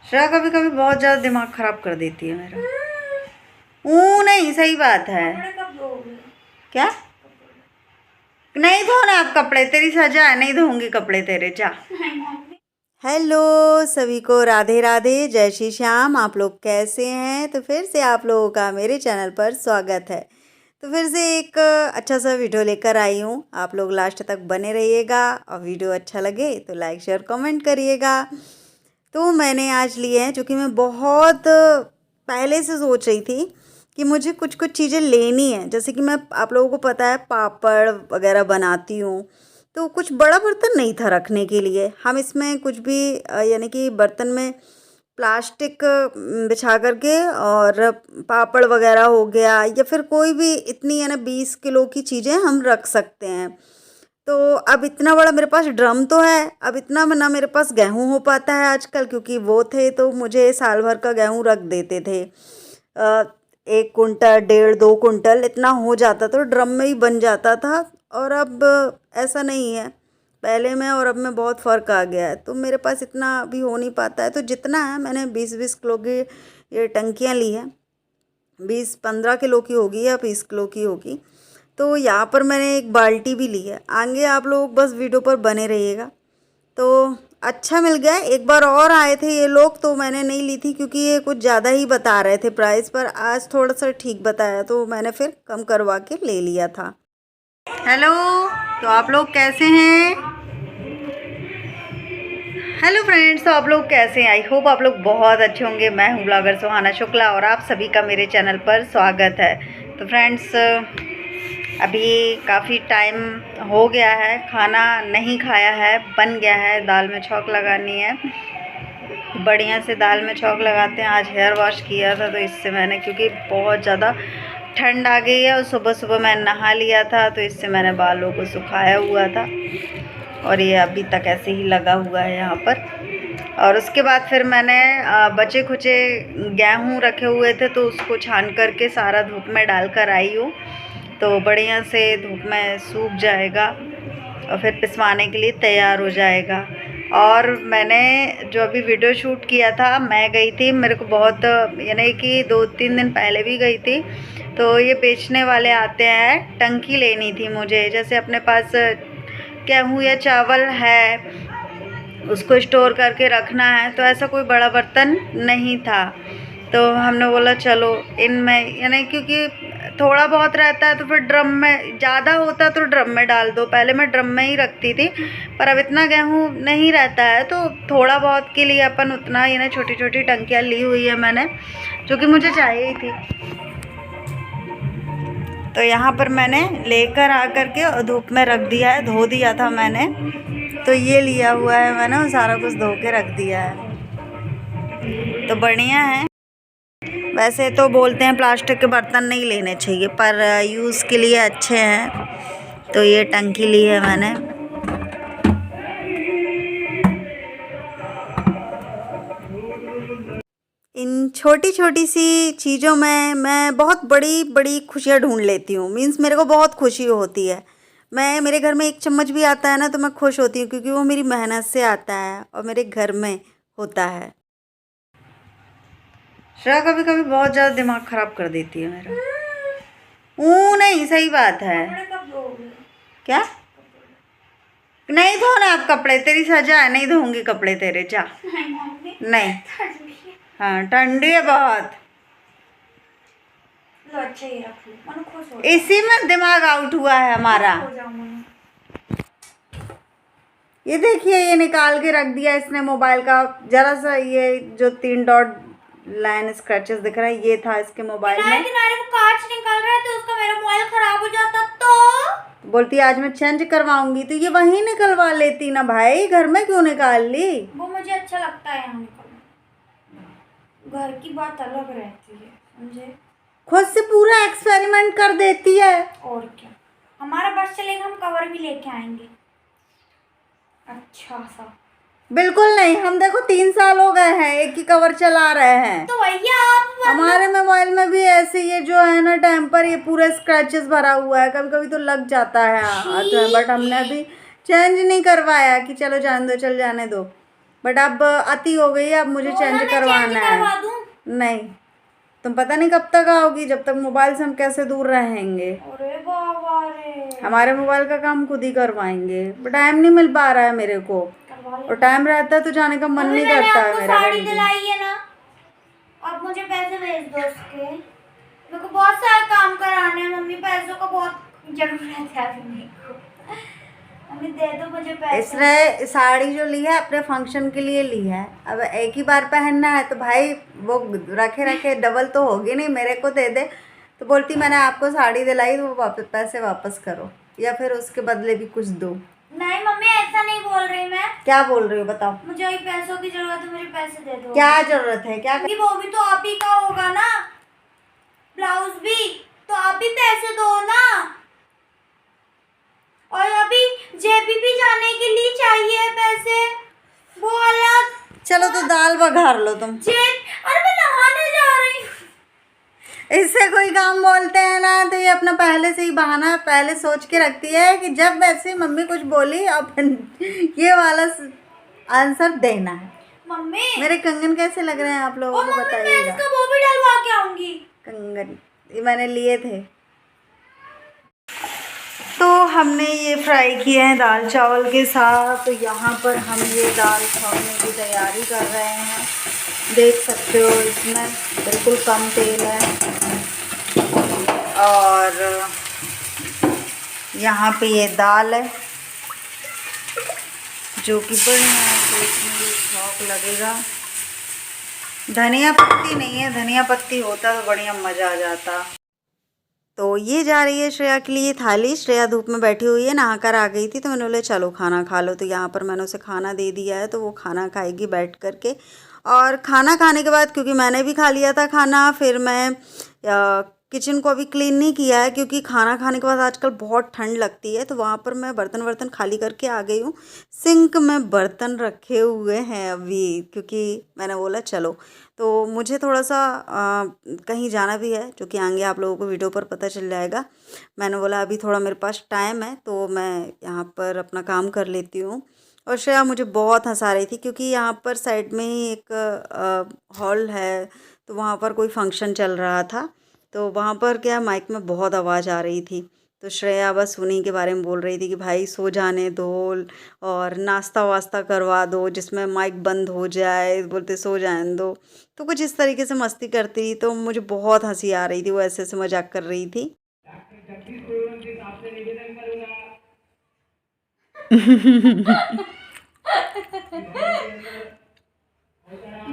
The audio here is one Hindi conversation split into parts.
श्रेया कभी कभी बहुत ज़्यादा दिमाग ख़राब कर देती है मेरा। ऊ नहीं, सही बात है। क्या? नहीं धोना आप कपड़े, तेरी सजा है, नहीं धोऊंगी कपड़े तेरे, जा। हेलो सभी को, राधे राधे, जय श्री श्याम। आप लोग कैसे हैं? तो फिर से आप लोगों का मेरे चैनल पर स्वागत है। तो फिर से एक अच्छा सा वीडियो लेकर आई हूँ। आप लोग लास्ट तक बने रहिएगा और वीडियो अच्छा लगे तो लाइक शेयर कमेंट करिएगा। तो मैंने आज लिए हैं, क्योंकि मैं बहुत पहले से सोच रही थी कि मुझे कुछ कुछ चीज़ें लेनी है। जैसे कि मैं, आप लोगों को पता है, पापड़ वगैरह बनाती हूँ, तो कुछ बड़ा बर्तन नहीं था रखने के लिए। हम इसमें कुछ भी यानी कि बर्तन में प्लास्टिक बिछा करके, और पापड़ वगैरह हो गया या फिर कोई भी इतनी, है ना, 20 किलो की चीज़ें हम रख सकते हैं। तो अब इतना बड़ा मेरे पास ड्रम तो है, अब इतना ना मेरे पास गेहूं हो पाता है आजकल, क्योंकि वो थे तो मुझे साल भर का गेहूं रख देते थे। 1 कुंटल, 1.5-2 कुंटल इतना हो जाता, तो ड्रम में ही बन जाता था। और अब ऐसा नहीं है, पहले में और अब में बहुत फ़र्क आ गया है। तो मेरे पास इतना भी हो नहीं पाता है। तो जितना है, मैंने 20-20 किलो की ये टंकियाँ ली हैं। 20-15 किलो की होगी या 20 किलो की होगी। तो यहाँ पर मैंने एक बाल्टी भी ली है। आगे आप लोग बस वीडियो पर बने रहिएगा। तो अच्छा मिल गया। एक बार और आए थे ये लोग, तो मैंने नहीं ली थी क्योंकि ये कुछ ज़्यादा ही बता रहे थे प्राइस, पर आज थोड़ा सा ठीक बताया तो मैंने फिर कम करवा के ले लिया था। हेलो, तो आप लोग कैसे हैं? हेलो फ्रेंड्स, तो आप लोग कैसे हैं? आई होप आप लोग बहुत अच्छे होंगे। मैं हूँ ब्लॉगर सुहाना शुक्ला और आप सभी का मेरे चैनल पर स्वागत है। तो फ्रेंड्स, अभी काफ़ी टाइम हो गया है, खाना नहीं खाया है, बन गया है। दाल में छौंक लगानी है, बढ़िया से दाल में छौंक लगाते हैं। आज हेयर वॉश किया था, तो इससे मैंने, क्योंकि बहुत ज़्यादा ठंड आ गई है और सुबह सुबह मैं नहा लिया था, तो इससे मैंने बालों को सुखाया हुआ था और ये अभी तक ऐसे ही लगा हुआ है यहाँ पर। और उसके बाद फिर मैंने बचे खुचे गेहूँ रखे हुए थे, तो उसको छान करके सारा धूप में डाल कर आई हूँ, तो बढ़िया से धूप में सूख जाएगा और फिर पिसवाने के लिए तैयार हो जाएगा। और मैंने जो अभी वीडियो शूट किया था, मैं गई थी, मेरे को बहुत, यानी कि 2-3 दिन पहले भी गई थी। तो ये बेचने वाले आते हैं, टंकी लेनी थी मुझे। जैसे अपने पास गेहूँ या चावल है, उसको स्टोर करके रखना है, तो ऐसा कोई बड़ा बर्तन नहीं था। तो हमने बोला चलो इनमें, यानी क्योंकि थोड़ा बहुत रहता है तो फिर ड्रम में, ज़्यादा होता तो ड्रम में डाल दो। पहले मैं ड्रम में ही रखती थी, पर अब इतना गेहूँ नहीं रहता है, तो थोड़ा बहुत के लिए अपन उतना, ये ना, छोटी छोटी टंकियाँ ली हुई है मैंने, जो कि मुझे चाहिए ही थी। तो यहाँ पर मैंने लेकर आकर के धूप में रख दिया है, धो दिया था मैंने। तो ये लिया हुआ है मैंने, सारा कुछ धो के रख दिया है, तो बढ़िया है। वैसे तो बोलते हैं प्लास्टिक के बर्तन नहीं लेने चाहिए, पर यूज़ के लिए अच्छे हैं, तो ये टंकी ली है मैंने। इन छोटी छोटी सी चीज़ों में मैं बहुत बड़ी बड़ी खुशियाँ ढूंढ लेती हूँ। मीन्स मेरे को बहुत खुशी होती है। मेरे घर में 1 चम्मच भी आता है ना, तो मैं खुश होती हूँ, क्योंकि वो मेरी मेहनत से आता है और मेरे घर में होता है। श्रेया कभी कभी बहुत ज़्यादा दिमाग ख़राब कर देती है मेरा। ऊ नहीं, सही बात है। क्या? नहीं धोना आप कपड़े, तेरी सजा है, नहीं धोऊंगी कपड़े तेरे, जा। नहीं, हाँ ठंडी है बहुत। इसी में दिमाग आउट हुआ है हमारा। ये देखिए, ये निकाल के रख दिया इसने मोबाइल का। जरा सा ये जो 3 डॉट लाइन स्क्रैचेस दिख रहा है, ये था इसके मोबाइल में। किनारे को कांच निकल रहा है, तो उसका मेरा मोबाइल खराब हो जाता तो बोलती आज मैं चेंज करवाऊंगी, तो ये वहीं निकलवा लेती ना भाई, घर में क्यों निकाल ली? वो मुझे अच्छा लगता है यहाँ निकलना, घर की बात अलग रहती है, समझे? खुद से पूरा एक्सपेरिमेंट कर देती है। और क्या, हमारा बस चलेगा, हम कवर भी लेके आएंगे अच्छा सा। बिल्कुल नहीं, हम देखो 3 साल हो गए हैं, एक ही कवर चला रहे हैं। तो भैया आप, हमारे मोबाइल में भी ऐसे, ये जो है ना टेम्पर, ये पूरा स्क्रैचेस भरा हुआ है, कभी कभी तो लग जाता है हाथ में, बट हमने अभी चेंज नहीं करवाया कि चलो जाने दो, चल जाने दो। बट अब अति हो गई है, अब मुझे चेंज करवाना करवा है। दूं? नहीं, तुम पता नहीं कब तक आओगी, जब तक मोबाइल से हम कैसे दूर रहेंगे। अरे बाबा रे, हमारे मोबाइल का काम खुद ही करवाएंगे, बट टाइम नहीं मिल पा रहा है मेरे को, करवा ले। और टाइम रहता है तो जाने का मन नहीं मैंने करता है आपको मेरा साड़ी कहीं भी। दिलाई है ना, आप मुझे पैसे भेज दो उसके। मेरे को बहुत सारा काम कराने हैं मम्मी, पैसों का बहुत जरूरत है अभी मेरे को। मम्मी दे दो मुझे पैसे। इसने साड़ी जो ली है अपने फंक्शन के लिए ली है, अब एक ही बार पहनना है तो भाई वो रखे रखे डबल तो होगी नहीं, मेरे को दे दे। तो बोलती मैंने आपको साड़ी दिलाई तो वो पैसे वापस करो, या फिर उसके बदले भी कुछ दो। नहीं मम्मी, ऐसा नहीं बोल रही मैं। क्या बोल रही हो बताओ? मुझे अभी पैसों की जरूरत है, मुझे पैसे दे दो। क्या जरूरत है? क्या मम्मी वो भी तो आप ही का होगा ना, ब्लाउज भी तो आप ही पैसे दो ना। और अभी जेबी भी जाने के लिए चाहिए पैसे, वो अलग। चलो तो दाल बघार लो तुम। अरे मैं नहाने जा रही हूँ। इससे कोई काम बोलते हैं ना तो ये अपना पहले से ही बहाना पहले सोच के रखती है कि जब वैसे मम्मी कुछ बोली अपन ये वाला आंसर देना है। मम्मी मेरे कंगन कैसे लग रहे हैं आप लोगों को बताइएगा। मैं इसका वो भी डलवा के आऊंगी। कंगन ये मैंने लिए थे। तो हमने ये फ्राई किए हैं दाल चावल के साथ। तो यहाँ पर हम ये दाल छोड़ने की तैयारी कर रहे हैं, देख सकते हो इसमें बिल्कुल कम तेल है। और यहाँ पे ये दाल है जो कि बढ़िया है, तो इसमें ये छौंक लगेगा। धनिया पत्ती नहीं है, धनिया पत्ती होता तो बढ़िया मज़ा आ जाता। तो ये जा रही है श्रेया के लिए थाली। श्रेया धूप में बैठी हुई है, नहा कर आ गई थी तो मैंने बोला चलो खाना खा लो। तो यहाँ पर मैंने उसे खाना दे दिया है, तो वो खाना खाएगी बैठ कर के। और खाना खाने के बाद, क्योंकि मैंने भी खा लिया था खाना, फिर मैं किचन को अभी क्लीन नहीं किया है क्योंकि खाना खाने के बाद आजकल बहुत ठंड लगती है। तो वहाँ पर मैं बर्तन खाली करके आ गई हूँ। सिंक में बर्तन रखे हुए हैं अभी, क्योंकि मैंने बोला चलो। तो मुझे थोड़ा सा कहीं जाना भी है, जो कि आगे आप लोगों को वीडियो पर पता चल जाएगा। मैंने बोला अभी थोड़ा मेरे पास टाइम है तो मैं यहाँ पर अपना काम कर लेती हूँ। और श्रेया मुझे बहुत हंसा रही थी क्योंकि यहाँ पर साइड में ही एक हॉल है, तो वहाँ पर कोई फंक्शन चल रहा था। तो वहाँ पर क्या माइक में बहुत आवाज़ आ रही थी, तो श्रेया बस उन्हीं के बारे में बोल रही थी कि भाई सो जाने दो और नाश्ता वास्ता करवा दो जिसमें माइक बंद हो जाए, बोलते सो जाने दो। तो कुछ इस तरीके से मस्ती करती थी, तो मुझे बहुत हंसी आ रही थी, वो ऐसे ऐसे मजाक कर रही थी।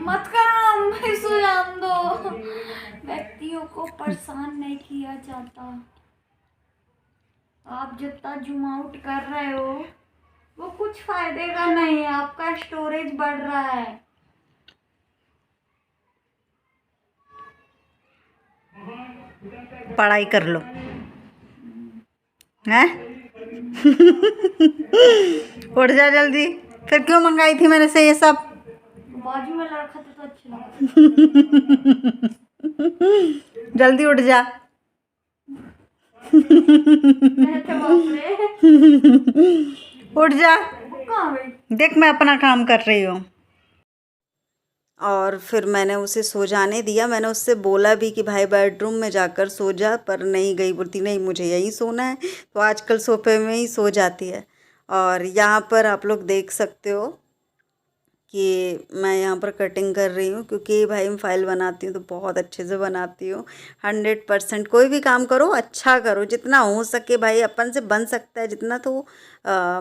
मत करो, मैं सो जान दो। व्यक्तियों को परेशान नहीं किया जाता। आप जितना जूम आउट कर रहे हो वो कुछ फायदे का नहीं है, आपका स्टोरेज बढ़ रहा है। पढ़ाई कर लो हैं। उठ जा जल्दी। फिर क्यों मंगाई थी मेरे से ये सब? बाजू में लड़का तो अच्छा लगा। जल्दी उठ जा। उठ जा, देख मैं अपना काम कर रही हूँ। और फिर मैंने उसे सो जाने दिया। मैंने उससे बोला भी कि भाई बेडरूम में जाकर सो जा, पर नहीं गई, बोलती नहीं मुझे यहीं सोना है। तो आजकल सोफे में ही सो जाती है। और यहाँ पर आप लोग देख सकते हो कि मैं यहाँ पर कटिंग कर रही हूँ, क्योंकि भाई मैं फ़ाइल बनाती हूँ तो बहुत अच्छे से बनाती हूँ। 100% कोई भी काम करो अच्छा करो, जितना हो सके भाई अपन से बन सकता है जितना, तो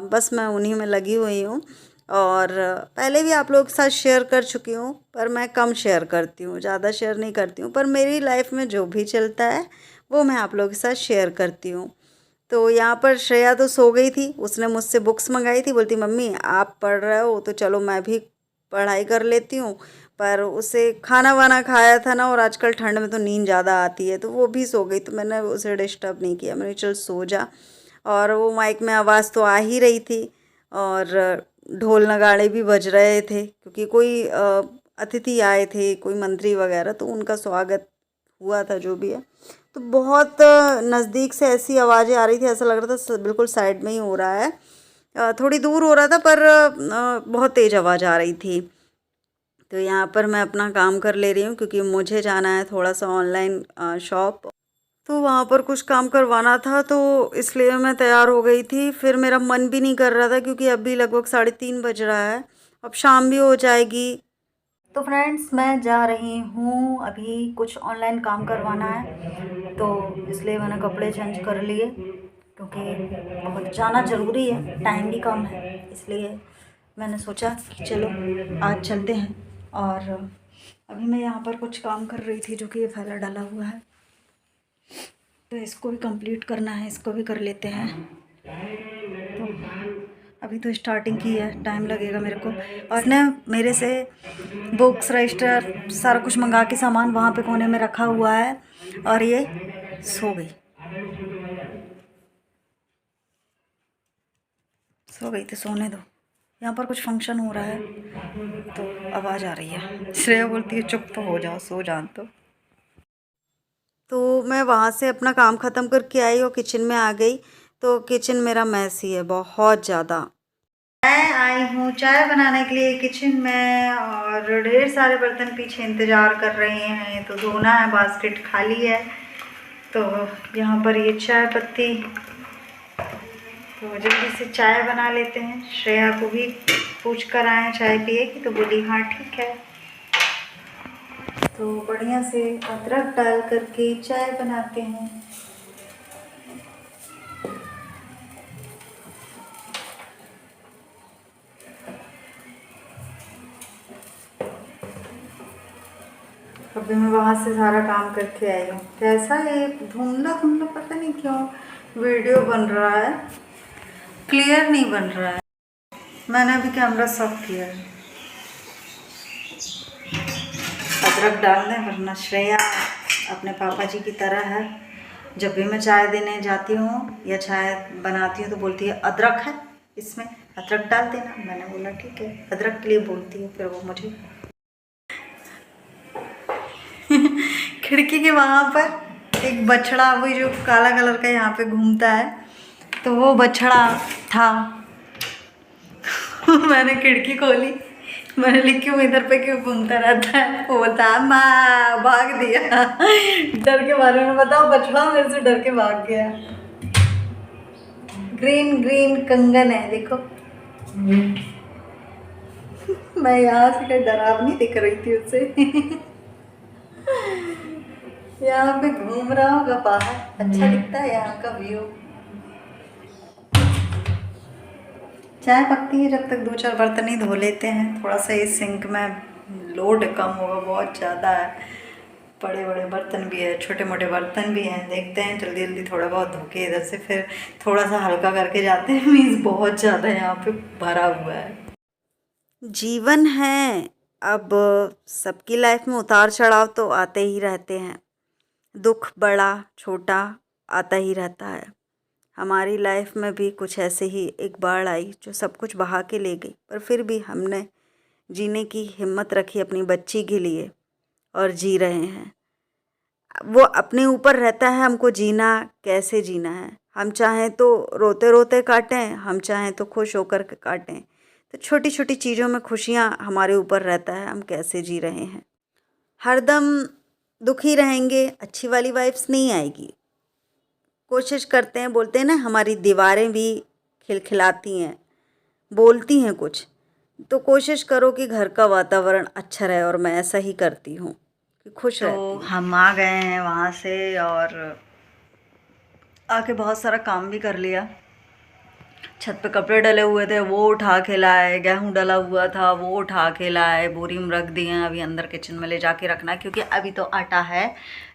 बस मैं उन्हीं में लगी हुई हूँ। और पहले भी आप लोग के साथ शेयर कर चुकी हूँ, पर मैं कम शेयर करती हूँ, ज़्यादा शेयर नहीं करती हूँ। पर मेरी लाइफ में जो भी चलता है वो मैं आप लोगों के साथ शेयर करती हूँ। तो यहाँ पर श्रेया तो सो गई थी, उसने मुझसे बुक्स मंगाई थी, बोलती मम्मी आप पढ़ रहे हो तो चलो मैं भी पढ़ाई कर लेती हूँ। पर उसे खाना वाना खाया था ना, और आजकल ठंड में तो नींद ज़्यादा आती है, तो वो भी सो गई। तो मैंने उसे डिस्टर्ब नहीं किया, मैंने चल सो जा। और वो माइक में आवाज़ तो आ ही रही थी, और ढोल नगाड़े भी बज रहे थे, क्योंकि कोई अतिथि आए थे, कोई मंत्री वगैरह, तो उनका स्वागत हुआ था जो भी है। तो बहुत नज़दीक से ऐसी आवाज़ें आ रही थी, ऐसा लग रहा था बिल्कुल साइड में ही हो रहा है। थोड़ी दूर हो रहा था पर बहुत तेज़ आवाज़ आ रही थी। तो यहाँ पर मैं अपना काम कर ले रही हूँ क्योंकि मुझे जाना है थोड़ा सा ऑनलाइन शॉप, तो वहाँ पर कुछ काम करवाना था, तो इसलिए मैं तैयार हो गई थी। फिर मेरा मन भी नहीं कर रहा था क्योंकि अभी लगभग 3:30 बज रहा है, अब शाम भी हो जाएगी। तो फ्रेंड्स मैं जा रही हूँ, अभी कुछ ऑनलाइन काम करवाना है तो इसलिए मैंने कपड़े चेंज कर लिए क्योंकि बहुत जाना ज़रूरी है, टाइम भी कम है, इसलिए मैंने सोचा कि चलो आज चलते हैं। और अभी मैं यहाँ पर कुछ काम कर रही थी जो कि ये फैला डाला हुआ है, तो इसको भी कंप्लीट करना है, इसको भी कर लेते हैं। तो अभी तो स्टार्टिंग की है, टाइम लगेगा मेरे को। और ना मेरे से बुक्स रजिस्टर सारा कुछ मंगा के सामान वहाँ पे कोने में रखा हुआ है और ये सो गई तो सोने दो। यहाँ पर कुछ फंक्शन हो रहा है तो आवाज़ आ रही है। श्रेया बोलती है चुप तो हो जाओ, सो जान। तो मैं वहाँ से अपना काम ख़त्म करके आई और किचन में आ गई। तो किचन मेरा मैसी है बहुत ज़्यादा। मैं आई हूँ चाय बनाने के लिए किचन में और ढेर सारे बर्तन पीछे इंतज़ार कर रहे हैं, तो धोना है, बास्केट खाली है। तो यहाँ पर ये चाय पत्ती, तो जल्दी से चाय बना लेते हैं। श्रेया को भी पूछ कर आए चाय पिएगी, तो बोली हाँ ठीक है। तो बढ़िया से अदरक डाल करके चाय बनाते हैं। अभी मैं वहाँ से सारा काम करके आई हूँ। कैसा ये धुंधला धुंधला पता नहीं क्यों वीडियो बन रहा है, क्लियर नहीं बन रहा है। मैंने अभी कैमरा ऑफ किया है। अदरक डाल दें वरना श्रेया अपने पापा जी की तरह है, जब भी मैं चाय देने जाती हूँ या चाय बनाती हूँ तो बोलती है अदरक है इसमें, अदरक डाल देना। मैंने बोला ठीक है, अदरक के लिए बोलती है। फिर वो मुझे खिड़की के वहाँ पर एक बछड़ा, वही जो काला कलर का यहाँ पे घूमता है, तो वो बछड़ा था। मैंने खिड़की खोली, मैंने लिखी हूँ इधर पे क्यों घूमता रहता है। वो बोलता है माँ, भाग दिया डर के बारे में। बताओ बछड़ा मेरे से डर के भाग गया। ग्रीन ग्रीन कंगन है देखो। मैं यहाँ से कहीं डरावनी दिख रही थी उससे। यहाँ पे घूम रहा होगा बाहर, अच्छा दिखता है यहाँ का व्यू। चाय पकती है जब तक 2-4 बर्तन ही धो लेते हैं। थोड़ा सा इस सिंक में लोड कम होगा, बहुत ज़्यादा है। बड़े बड़े बर्तन भी है, छोटे मोटे बर्तन भी हैं। देखते हैं जल्दी जल्दी थोड़ा बहुत धो के इधर से फिर थोड़ा सा हल्का करके जाते हैं। मीन्स बहुत ज़्यादा यहाँ पे भरा हुआ है। जीवन है, अब सबकी लाइफ में उतार चढ़ाव तो आते ही रहते हैं, दुख बड़ा छोटा आता ही रहता है। हमारी लाइफ में भी कुछ ऐसे ही एक बाढ़ आई जो सब कुछ बहा के ले गई, पर फिर भी हमने जीने की हिम्मत रखी अपनी बच्ची के लिए और जी रहे हैं। वो अपने ऊपर रहता है हमको जीना कैसे जीना है। हम चाहें तो रोते रोते काटें, हम चाहें तो खुश होकर के काटें। तो छोटी छोटी चीज़ों में खुशियाँ हमारे ऊपर रहता है, हम कैसे जी रहे हैं। हरदम दुखी रहेंगे, अच्छी वाली वाइब्स नहीं आएगी। कोशिश करते हैं, बोलते हैं ना हमारी दीवारें भी खिलखिलाती हैं, बोलती हैं कुछ, तो कोशिश करो कि घर का वातावरण अच्छा रहे, और मैं ऐसा ही करती हूँ कि खुश रहती हूँ। हम आ गए हैं वहाँ से और आके बहुत सारा काम भी कर लिया। छत पे कपड़े डले हुए थे वो उठा के लाए, गेहूँ डला हुआ था वो उठा के लाए, बोरी में रख दिए हैं। अभी अंदर किचन में ले जाके रखना है क्योंकि अभी तो आटा है,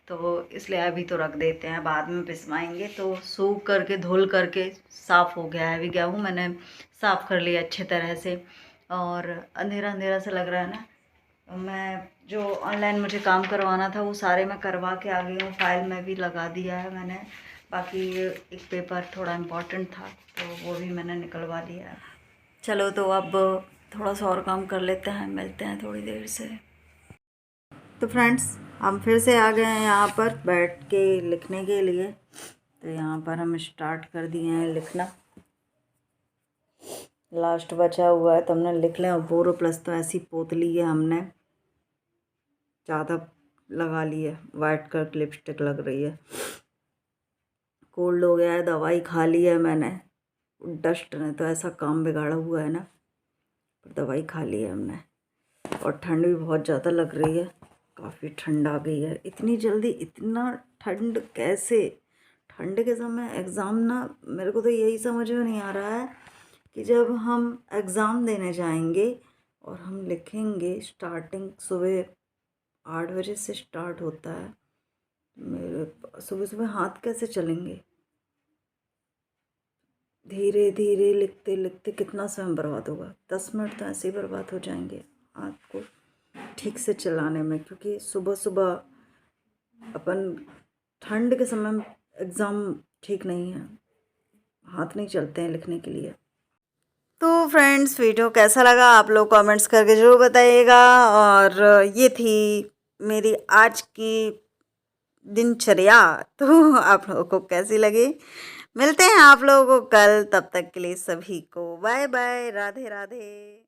तो इसलिए अभी तो रख देते हैं, बाद में पिसवाएंगे। तो सूख करके धुल करके साफ़ हो गया है। अभी गेहूँ मैंने साफ़ कर लिया अच्छे तरह से। और अंधेरा अंधेरा सा लग रहा है ना। मैं जो ऑनलाइन मुझे काम करवाना था वो सारे मैं करवा के आ गई हूँ, फाइल में भी लगा दिया है मैंने। बाकी एक पेपर थोड़ा इम्पोर्टेंट था तो वो भी मैंने निकलवा लिया है। चलो तो अब थोड़ा सा और काम कर लेते हैं, मिलते हैं थोड़ी देर से। तो फ्रेंड्स हम फिर से आ गए हैं यहाँ पर बैठ के लिखने के लिए। तो यहाँ पर हम स्टार्ट कर दिए हैं लिखना। लास्ट बचा हुआ है तो हमने लिख लिया। बोरो प्लस तो ऐसी पोत ली है हमने, ज़्यादा लगा ली है। वाइट कलर की लिपस्टिक लग रही है। कोल्ड हो गया है, दवाई खा ली है मैंने। डस्ट ने तो ऐसा काम बिगाड़ा हुआ है ना, पर दवाई खा ली है हमने। और ठंड भी बहुत ज़्यादा लग रही है, काफ़ी ठंड आ गई है। इतनी जल्दी इतना ठंड कैसे? ठंड के समय एग्ज़ाम ना, मेरे को तो यही समझ में नहीं आ रहा है कि जब हम एग्ज़ाम देने जाएंगे और हम लिखेंगे, स्टार्टिंग सुबह 8 बजे से स्टार्ट होता है, मेरे सुबह सुबह हाथ कैसे चलेंगे? धीरे धीरे लिखते लिखते कितना समय बर्बाद होगा। 10 मिनट तो ऐसे ही बर्बाद हो जाएंगे हाथ को ठीक से चलाने में, क्योंकि सुबह सुबह अपन ठंड के समय एग्ज़ाम ठीक नहीं है, हाथ नहीं चलते हैं लिखने के लिए। तो फ्रेंड्स, वीडियो कैसा लगा आप लोग कमेंट्स करके ज़रूर बताइएगा। और ये थी मेरी आज की दिनचर्या, तो आप लोगों को कैसी लगी? मिलते हैं आप लोगों को कल, तब तक के लिए सभी को बाय बाय, राधे राधे।